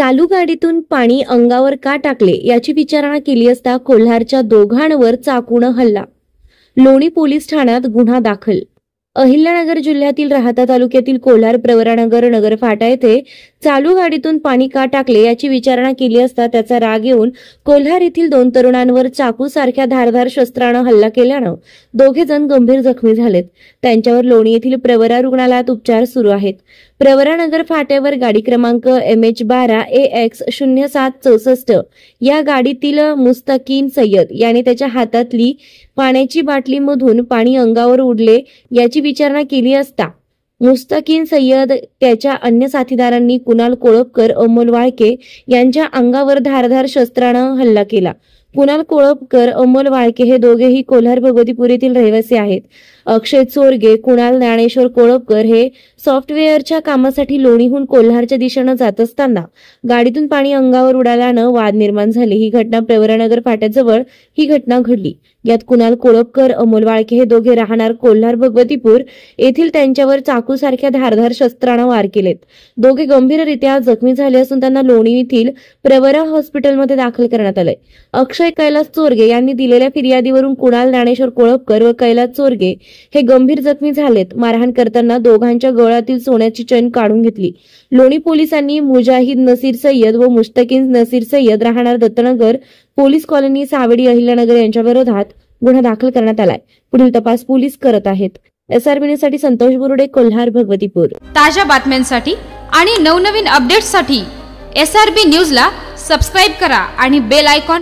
चालू गाडीतून पाणी अंगावर का टाकले याची विचारणा केली असता कोल्हारच्या दोघांवर चाकूने हल्ला. लोणी पोलीस ठाण्यात गुन्हा दाखल. अहिल्यानगर जिल्ह्यातील राहाता तालुक्यातील कोल्हार प्रवरानगर नगर फाटा येथे चालू गाडीतून पाणी का टाकले याची विचारणा केली असता त्याचा राग येऊन कोल्हार येथील 2 तरुणांवर चाकू सारख्या धारदार शस्त्राने हल्ला केल्याने दोघे जण गंभीर जखमी झालेत. त्यांच्यावर लोणी येथील प्रवरा रुग्णालयात उपचार सुरू आहेत. प्रवरानगर फाट्यावर गाडी क्रमांक MH12 AX 0764 या गाडीतील मुस्तकीन सय्यद याने त्याच्या हातातली पाण्याची बाटली मधून पाणी अंगावर उडले याची विचारणा केली असता मुस्तकीन सय्यद त्याच्या अन्य साथीदारांनी कुणाल कोळपकर, अमोल वाळके यांच्या अंगावर धारदार शस्त्राने हल्ला केला. कुणाल कोळपकर, अमोल वाळके हे दोघेही कोल्हार भगवतीपूर येथील रहिवासी आहेत. अक्षय चोरगे, कुणाल ज्ञानेश्वर कोळपकर हे सॉफ्टवेअरच्या कामासाठी लोणीहून कोल्हारच्या दिशेने जात असताना गाडीतून पाणी अंगावर उडाल्याने वाद निर्माण झाले. ही घटना प्रवरानगर फाट्याजवळ ही घटना घडली. यात कुणाल कोळपकर, अमोल वाळके हे दोघे राहणार कोल्हार भगवतीपूर येथील त्यांच्यावर चाकू सारख्या धारदार शस्त्राने वार केलेत. दोघे गंभीररित्या जखमी झाले असून त्यांना लोणी येथील प्रवरा हॉस्पिटलमध्ये दाखल करण्यात आले. अक्षय कैलास चोरगे यांनी दिलेल्या फिर्यादीवरून कुणाल ज्ञानेश्वर कोळपकर व कैलास चोरगे हे गंभीर जखमी झालेत. मारहाण करताना दोघांच्या गळ्यातील सोन्याची चैन काढून घेतली. लोणी पोलिसांनी मुजाहिद नसीर सय्यद व मुश्तकीन नसीर सय्यद राहणार दत्तनगर पोलीस कॉलनी सावडी अहिल्यानगर यांच्या विरोधात गुन्हा दाखल करण्यात आलाय. पुढील तपास पोलीस करत आहेत. SRB न्यूज साठी संतोष बोरुडे, कोल्हार भगवतीपूर. ताज्या बातम्यांसाठी आणि नवनवीन अपडेट्ससाठी SRB न्यूजला सबस्क्राइब करा आणि बेल आयकॉन